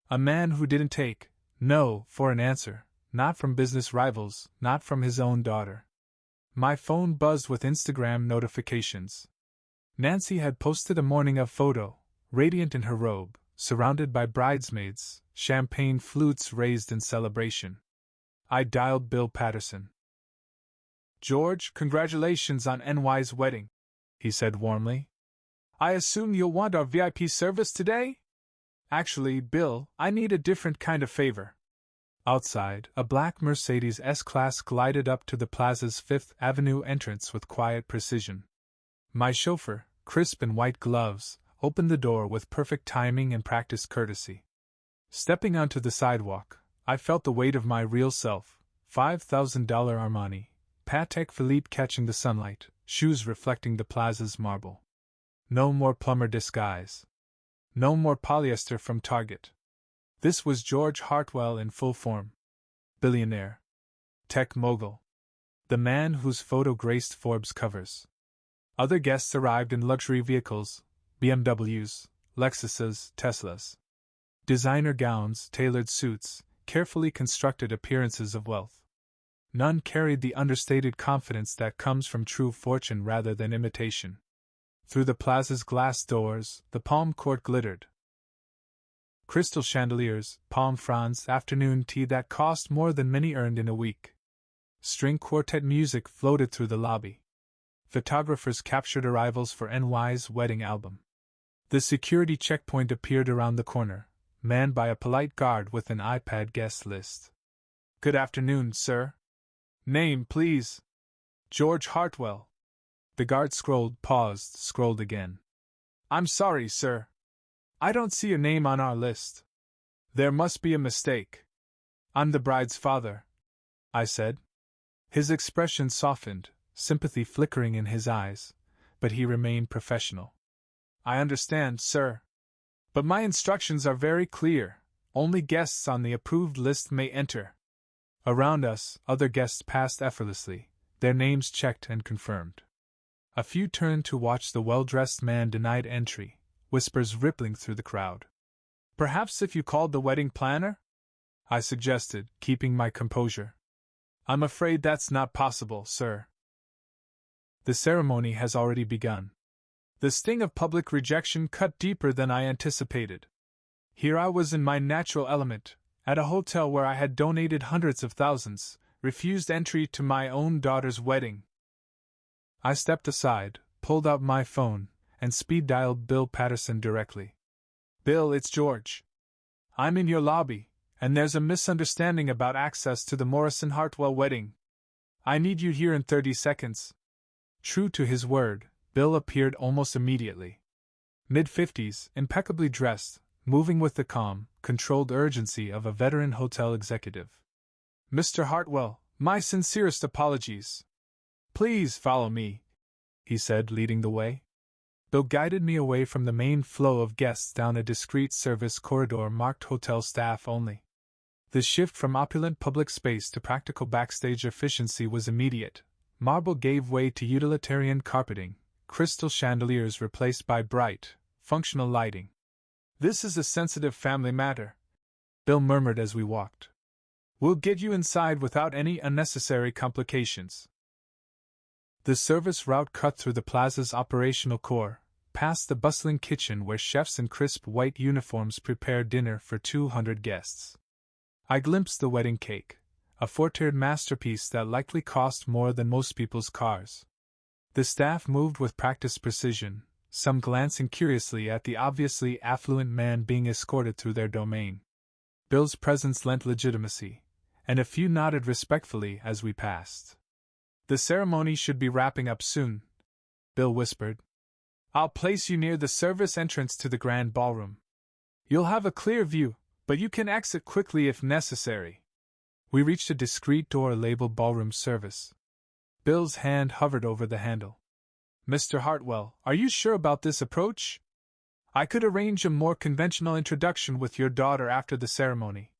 A man who didn't take no for an answer, not from business rivals, not from his own daughter. My phone buzzed with Instagram notifications. Nancy had posted a morning of photo, radiant in her robe, surrounded by bridesmaids, champagne flutes raised in celebration. I dialed Bill Patterson. "George, congratulations on NY's wedding," he said warmly. "I assume you'll want our VIP service today?" "Actually, Bill, I need a different kind of favor." Outside, a black Mercedes S-Class glided up to the plaza's Fifth Avenue entrance with quiet precision. My chauffeur, crisp in white gloves, opened the door with perfect timing and practiced courtesy. Stepping onto the sidewalk, I felt the weight of my real self: $5,000 Armani, Patek Philippe catching the sunlight, shoes reflecting the plaza's marble. No more plumber disguise. No more polyester from Target. This was George Hartwell in full form. Billionaire. Tech mogul. The man whose photo graced Forbes covers. Other guests arrived in luxury vehicles: BMWs, Lexuses, Teslas. Designer gowns, tailored suits, carefully constructed appearances of wealth. None carried the understated confidence that comes from true fortune rather than imitation. Through the plaza's glass doors, the palm court glittered. Crystal chandeliers, palm fronds, afternoon tea that cost more than many earned in a week. String quartet music floated through the lobby. Photographers captured arrivals for NY's wedding album. The security checkpoint appeared around the corner, manned by a polite guard with an iPad guest list. "Good afternoon, sir." "Name, please." "George Hartwell." The guard scrolled, paused, scrolled again. "I'm sorry, sir. I don't see your name on our list. There must be a mistake." "I'm the bride's father," I said. His expression softened, sympathy flickering in his eyes, but he remained professional. "I understand, sir. But my instructions are very clear: only guests on the approved list may enter." Around us, other guests passed effortlessly, their names checked and confirmed. A few turned to watch the well-dressed man denied entry, whispers rippling through the crowd. "Perhaps if you called the wedding planner?" I suggested, keeping my composure. "I'm afraid that's not possible, sir. The ceremony has already begun." The sting of public rejection cut deeper than I anticipated. Here I was in my natural element, at a hotel where I had donated hundreds of thousands, refused entry to my own daughter's wedding. I stepped aside, pulled out my phone, and speed-dialed Bill Patterson directly. "Bill, it's George. I'm in your lobby, and there's a misunderstanding about access to the Morrison-Hartwell wedding. I need you here in 30 seconds. True to his word, Bill appeared almost immediately. Mid-50s, impeccably dressed, moving with the calm, controlled urgency of a veteran hotel executive. "Mr. Hartwell, my sincerest apologies. Please follow me," he said, leading the way. Bill guided me away from the main flow of guests down a discreet service corridor marked hotel staff only. The shift from opulent public space to practical backstage efficiency was immediate. Marble gave way to utilitarian carpeting, crystal chandeliers replaced by bright, functional lighting. "This is a sensitive family matter," Bill murmured as we walked. "We'll get you inside without any unnecessary complications." The service route cut through the plaza's operational core, past the bustling kitchen where chefs in crisp white uniforms prepared dinner for 200 guests. I glimpsed the wedding cake, a four-tiered masterpiece that likely cost more than most people's cars. The staff moved with practiced precision, some glancing curiously at the obviously affluent man being escorted through their domain. Bill's presence lent legitimacy, and a few nodded respectfully as we passed. "The ceremony should be wrapping up soon," Bill whispered. "I'll place you near the service entrance to the grand ballroom. You'll have a clear view, but you can exit quickly if necessary." We reached a discreet door labeled Ballroom Service. Bill's hand hovered over the handle. "Mr. Hartwell, are you sure about this approach? I could arrange a more conventional introduction with your daughter after the ceremony."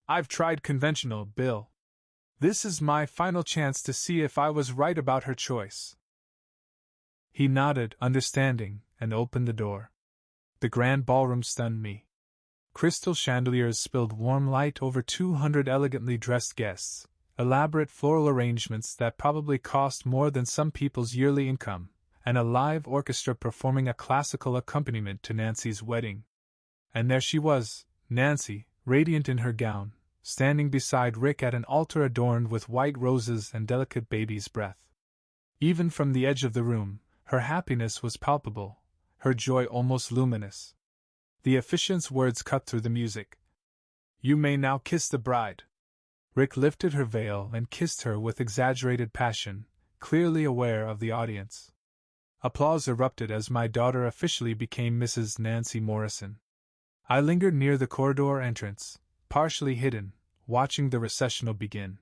"I've tried conventional, Bill. This is my final chance to see if I was right about her choice." He nodded, understanding, and opened the door. The grand ballroom stunned me. Crystal chandeliers spilled warm light over 200 elegantly dressed guests, elaborate floral arrangements that probably cost more than some people's yearly income, and a live orchestra performing a classical accompaniment to Nancy's wedding. And there she was, Nancy, radiant in her gown, standing beside Rick at an altar adorned with white roses and delicate baby's breath. Even from the edge of the room, her happiness was palpable, her joy almost luminous. The officiant's words cut through the music. "You may now kiss the bride." Rick lifted her veil and kissed her with exaggerated passion, clearly aware of the audience. Applause erupted as my daughter officially became Mrs. Nancy Morrison. I lingered near the corridor entrance, partially hidden, watching the recessional begin.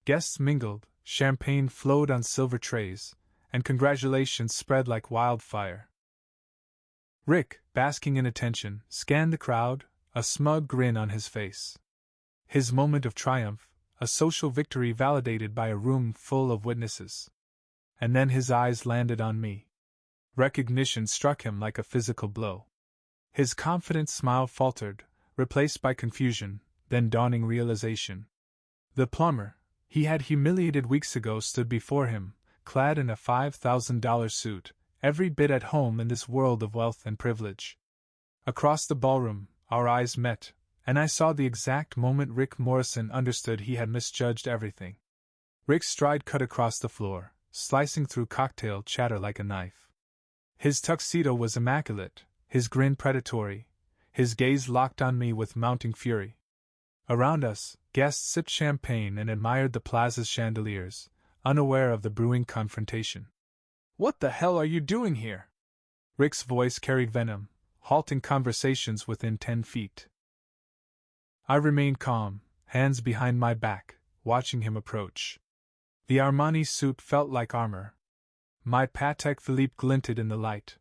Guests mingled, champagne flowed on silver trays, and congratulations spread like wildfire. Rick, basking in attention, scanned the crowd, a smug grin on his face. His moment of triumph, a social victory validated by a room full of witnesses. And then his eyes landed on me. Recognition struck him like a physical blow. His confident smile faltered, replaced by confusion, then dawning realization. The plumber he had humiliated weeks ago stood before him, clad in a $5,000 suit, every bit at home in this world of wealth and privilege. Across the ballroom, our eyes met, and I saw the exact moment Rick Morrison understood he had misjudged everything. Rick's stride cut across the floor, slicing through cocktail chatter like a knife. His tuxedo was immaculate, his grin predatory, his gaze locked on me with mounting fury. Around us, guests sipped champagne and admired the plaza's chandeliers, unaware of the brewing confrontation. "What the hell are you doing here?" Rick's voice carried venom, halting conversations within 10 feet. I remained calm, hands behind my back, watching him approach. The Armani suit felt like armor. My Patek Philippe glinted in the light.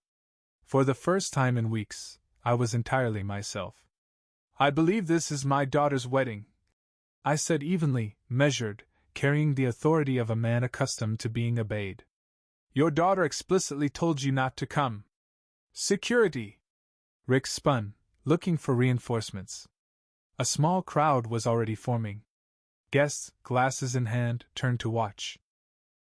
For the first time in weeks, I was entirely myself. "I believe this is my daughter's wedding," I said evenly, measured, carrying the authority of a man accustomed to being obeyed. "Your daughter explicitly told you not to come." "Security!" Rick spun, looking for reinforcements. A small crowd was already forming. Guests, glasses in hand, turned to watch.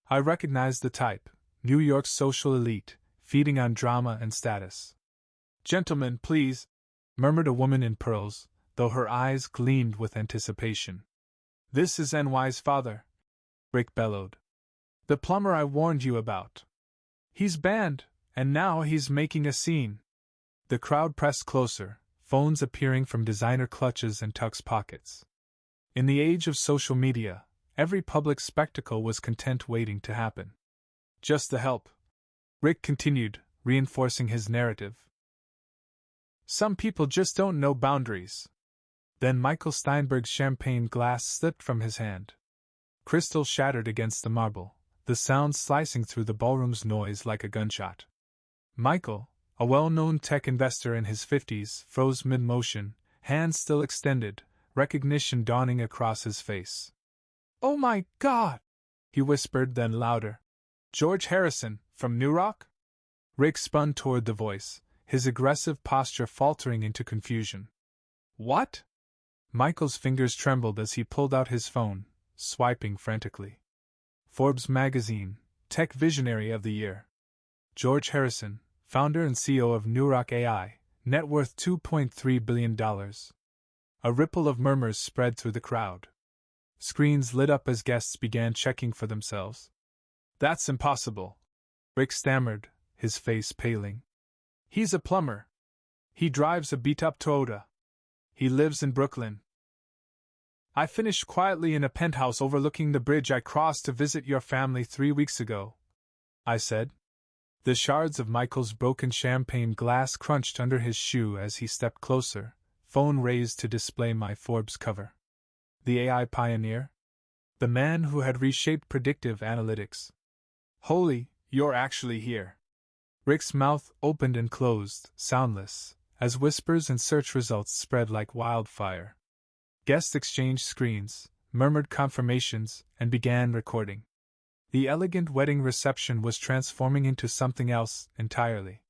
I recognized the type, New York's social elite, feeding on drama and status. "Gentlemen, please," murmured a woman in pearls, though her eyes gleamed with anticipation. "This is NY's father," Rick bellowed. "The plumber I warned you about. He's banned, and now he's making a scene." The crowd pressed closer, phones appearing from designer clutches and tux pockets. In the age of social media, every public spectacle was content waiting to happen. "Just the help," Rick continued, reinforcing his narrative. "Some people just don't know boundaries." Then Michael Steinberg's champagne glass slipped from his hand. Crystal shattered against the marble, the sound slicing through the ballroom's noise like a gunshot. Michael, a well-known tech investor in his 50s, froze mid-motion, hands still extended, recognition dawning across his face. "Oh my God!" he whispered, then louder. "George Harrison, from New Rock?" Rick spun toward the voice, his aggressive posture faltering into confusion. "What?" Michael's fingers trembled as he pulled out his phone, swiping frantically. Forbes magazine, Tech Visionary of the Year. George Harrison, founder and CEO of New Rock AI, net worth $2.3 billion. A ripple of murmurs spread through the crowd. Screens lit up as guests began checking for themselves. "That's impossible," Rick stammered, his face paling. "He's a plumber. He drives a beat-up Toyota. He lives in Brooklyn. I finished quietly in a penthouse overlooking the bridge I crossed to visit your family 3 weeks ago," I said. The shards of Michael's broken champagne glass crunched under his shoe as he stepped closer, phone raised to display my Forbes cover. The AI pioneer? The man who had reshaped predictive analytics. "Holy, you're actually here." Rick's mouth opened and closed, soundless, as whispers and search results spread like wildfire. Guests exchanged screens, murmured confirmations, and began recording. The elegant wedding reception was transforming into something else entirely.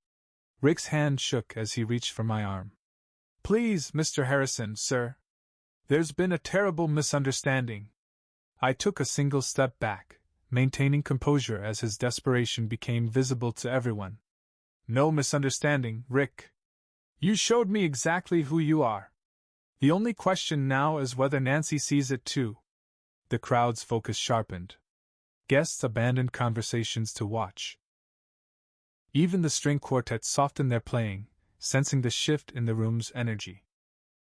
Rick's hand shook as he reached for my arm. "Please, Mr. Harrison, sir. There's been a terrible misunderstanding." I took a single step back, maintaining composure as his desperation became visible to everyone. "No misunderstanding, Rick. You showed me exactly who you are. The only question now is whether Nancy sees it too." The crowd's focus sharpened. Guests abandoned conversations to watch. Even the string quartet softened their playing, sensing the shift in the room's energy.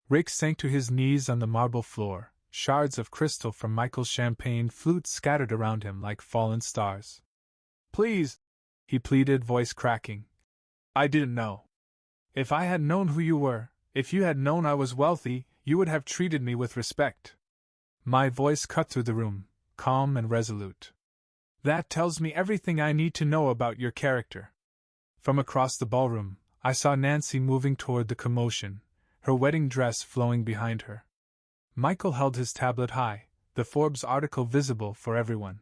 Rick sank to his knees on the marble floor, shards of crystal from Michael's champagne flute scattered around him like fallen stars. "Please," he pleaded, voice cracking. "I didn't know. If I had known who you were, if you had known I was wealthy, you would have treated me with respect." My voice cut through the room, calm and resolute. "That tells me everything I need to know about your character." From across the ballroom, I saw Nancy moving toward the commotion, her wedding dress flowing behind her. Michael held his tablet high, the Forbes article visible for everyone.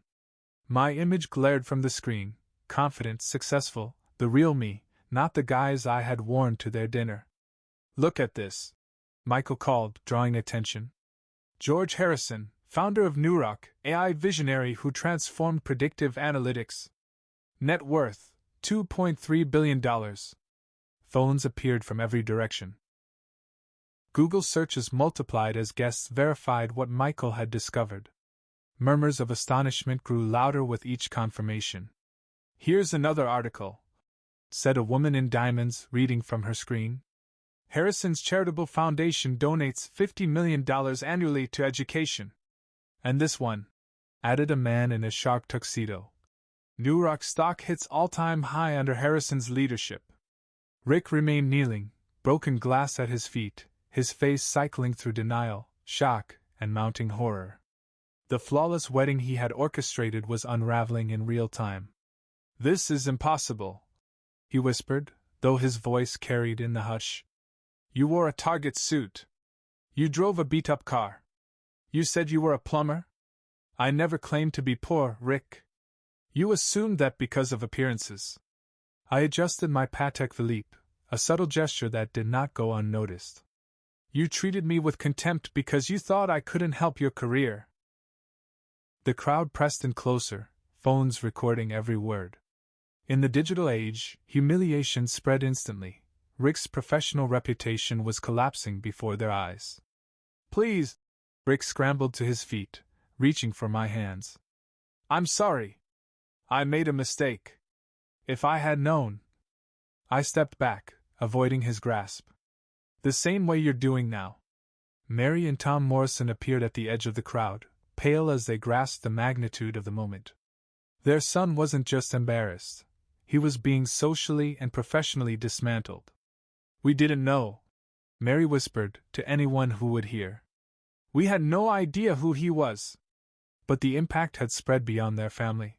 My image glared from the screen, confident, successful, the real me, not the guise I had worn to their dinner. "Look at this," Michael called, drawing attention. "George Harrison, founder of New Rock, AI visionary who transformed predictive analytics. Net worth, $2.3 billion. Phones appeared from every direction. Google searches multiplied as guests verified what Michael had discovered. Murmurs of astonishment grew louder with each confirmation. "Here's another article," said a woman in diamonds, reading from her screen. "Harrison's charitable foundation donates $50 million annually to education." "And this one," added a man in a sharp tuxedo. "New Rock stock hits all-time high under Harrison's leadership." Rick remained kneeling, broken glass at his feet, his face cycling through denial, shock, and mounting horror. The flawless wedding he had orchestrated was unraveling in real time. "This is impossible," he whispered, though his voice carried in the hush. "You wore a Target suit. You drove a beat-up car. You said you were a plumber? I never claimed to be poor, Rick. You assumed that because of appearances." I adjusted my Patek Philippe, a subtle gesture that did not go unnoticed. "You treated me with contempt because you thought I couldn't help your career." The crowd pressed in closer, phones recording every word. In the digital age, humiliation spread instantly. Rick's professional reputation was collapsing before their eyes. "Please," Rick scrambled to his feet, reaching for my hands. "I'm sorry. I made a mistake. If I had known." I stepped back, avoiding his grasp. "The same way you're doing now." Mary and Tom Morrison appeared at the edge of the crowd, pale as they grasped the magnitude of the moment. Their son wasn't just embarrassed. He was being socially and professionally dismantled. "We didn't know," Mary whispered to anyone who would hear. "We had no idea who he was." But the impact had spread beyond their family.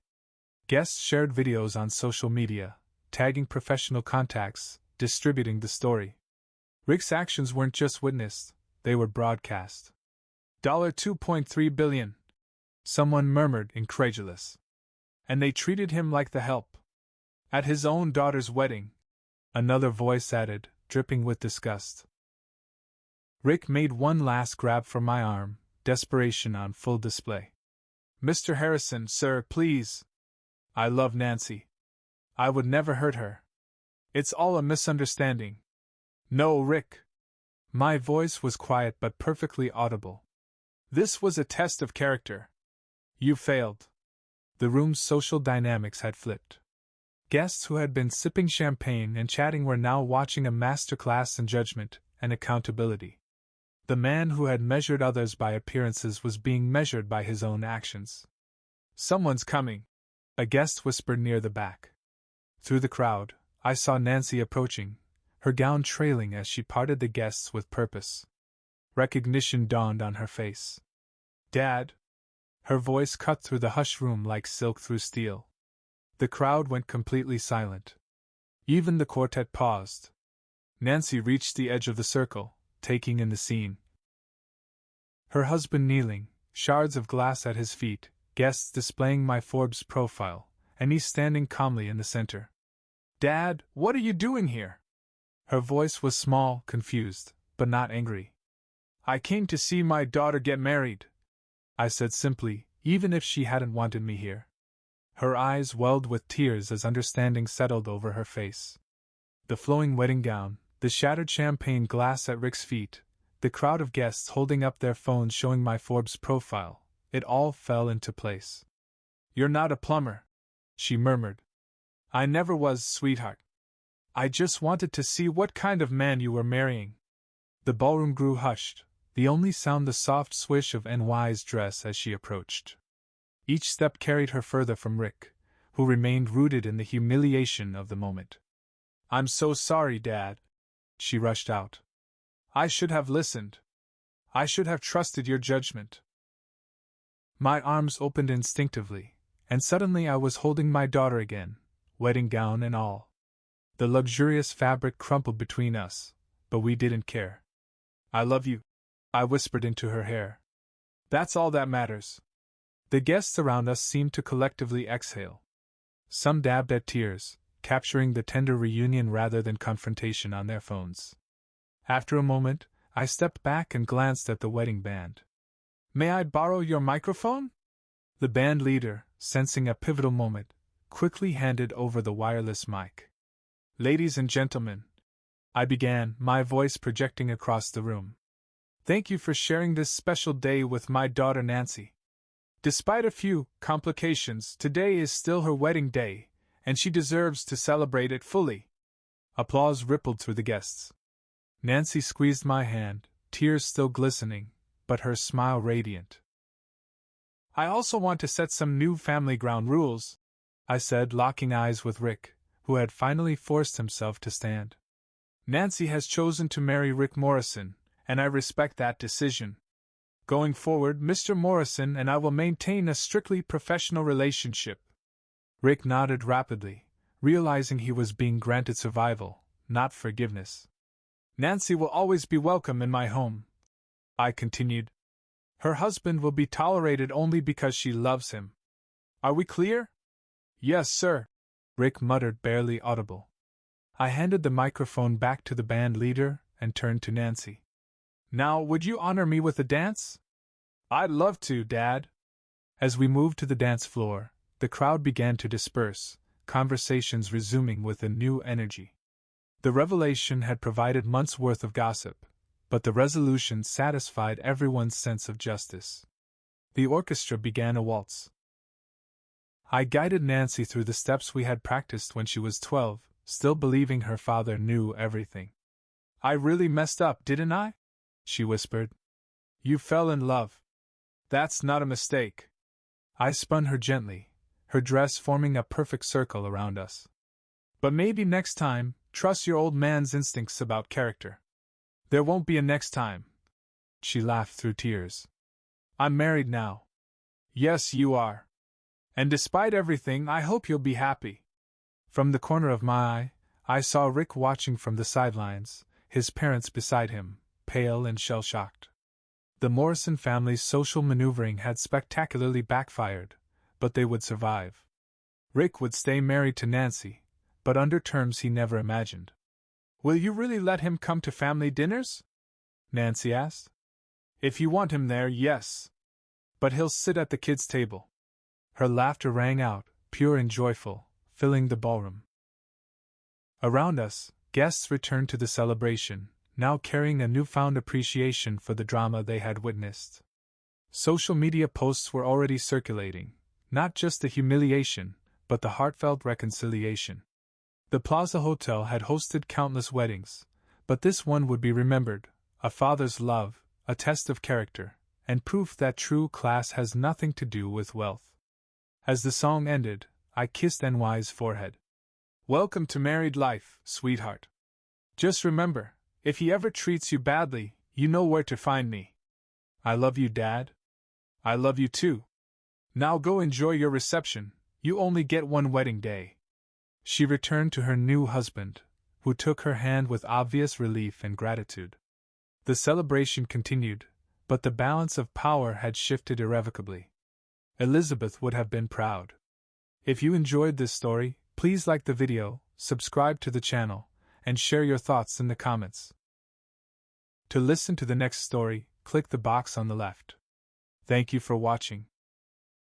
Guests shared videos on social media, tagging professional contacts, distributing the story. Rick's actions weren't just witnessed, they were broadcast. $2.3 billion. Someone murmured, incredulous. And they treated him like the help. At his own daughter's wedding. Another voice added, dripping with disgust. Rick made one last grab for my arm, desperation on full display. Mr. Harrison, sir, please. I love Nancy. I would never hurt her. It's all a misunderstanding. No, Rick. My voice was quiet but perfectly audible. This was a test of character. You failed. The room's social dynamics had flipped. Guests who had been sipping champagne and chatting were now watching a masterclass in judgment and accountability. The man who had measured others by appearances was being measured by his own actions. Someone's coming, a guest whispered near the back. Through the crowd, I saw Nancy approaching, her gown trailing as she parted the guests with purpose. Recognition dawned on her face. Dad! Her voice cut through the hushed room like silk through steel. The crowd went completely silent. Even the quartet paused. Nancy reached the edge of the circle, taking in the scene. Her husband kneeling, shards of glass at his feet, guests displaying my Forbes profile, and he standing calmly in the center. Dad, what are you doing here? Her voice was small, confused, but not angry. I came to see my daughter get married, I said simply, even if she hadn't wanted me here. Her eyes welled with tears as understanding settled over her face. The flowing wedding gown, the shattered champagne glass at Rick's feet, the crowd of guests holding up their phones showing my Forbes profile, it all fell into place. You're not a plumber, she murmured. I never was, sweetheart. I just wanted to see what kind of man you were marrying. The ballroom grew hushed, the only sound the soft swish of NY's dress as she approached. Each step carried her further from Rick, who remained rooted in the humiliation of the moment. I'm so sorry, Dad, she rushed out. I should have listened. I should have trusted your judgment. My arms opened instinctively, and suddenly I was holding my daughter again, wedding gown and all. The luxurious fabric crumpled between us, but we didn't care. I love you, I whispered into her hair. That's all that matters. The guests around us seemed to collectively exhale. Some dabbed at tears, capturing the tender reunion rather than confrontation on their phones. After a moment, I stepped back and glanced at the wedding band. May I borrow your microphone? The band leader, sensing a pivotal moment, quickly handed over the wireless mic. Ladies and gentlemen, I began, my voice projecting across the room. Thank you for sharing this special day with my daughter Nancy. Despite a few complications, today is still her wedding day, and she deserves to celebrate it fully. Applause rippled through the guests. Nancy squeezed my hand, tears still glistening, but her smile radiant. I also want to set some new family ground rules, I said, locking eyes with Rick, who had finally forced himself to stand. Nancy has chosen to marry Rick Morrison, and I respect that decision. Going forward, Mr. Morrison and I will maintain a strictly professional relationship. Rick nodded rapidly, realizing he was being granted survival, not forgiveness. Nancy will always be welcome in my home, I continued. Her husband will be tolerated only because she loves him. Are we clear? Yes, sir, Rick muttered, barely audible. I handed the microphone back to the band leader and turned to Nancy. Now, would you honor me with a dance? I'd love to, Dad. As we moved to the dance floor, the crowd began to disperse, conversations resuming with a new energy. The revelation had provided months' worth of gossip, but the resolution satisfied everyone's sense of justice. The orchestra began a waltz. I guided Nancy through the steps we had practiced when she was 12, still believing her father knew everything. I really messed up, didn't I? She whispered. You fell in love. That's not a mistake. I spun her gently, her dress forming a perfect circle around us. But maybe next time, trust your old man's instincts about character. There won't be a next time. She laughed through tears. I'm married now. Yes, you are. And despite everything, I hope you'll be happy. From the corner of my eye, I saw Rick watching from the sidelines, his parents beside him, pale and shell-shocked. The Morrison family's social maneuvering had spectacularly backfired, but they would survive. Rick would stay married to Nancy, but under terms he never imagined. "Will you really let him come to family dinners?" Nancy asked. "If you want him there, yes. But he'll sit at the kids' table." Her laughter rang out, pure and joyful, filling the ballroom. Around us, guests returned to the celebration, now carrying a newfound appreciation for the drama they had witnessed. Social media posts were already circulating, not just the humiliation, but the heartfelt reconciliation. The Plaza Hotel had hosted countless weddings, but this one would be remembered, a father's love, a test of character, and proof that true class has nothing to do with wealth. As the song ended, I kissed NY's forehead. "Welcome to married life, sweetheart. Just remember, if he ever treats you badly, you know where to find me. I love you, Dad. I love you too. Now go enjoy your reception, you only get one wedding day." She returned to her new husband, who took her hand with obvious relief and gratitude. The celebration continued, but the balance of power had shifted irrevocably. Elizabeth would have been proud. If you enjoyed this story, please like the video, subscribe to the channel, and share your thoughts in the comments. To listen to the next story, click the box on the left. Thank you for watching.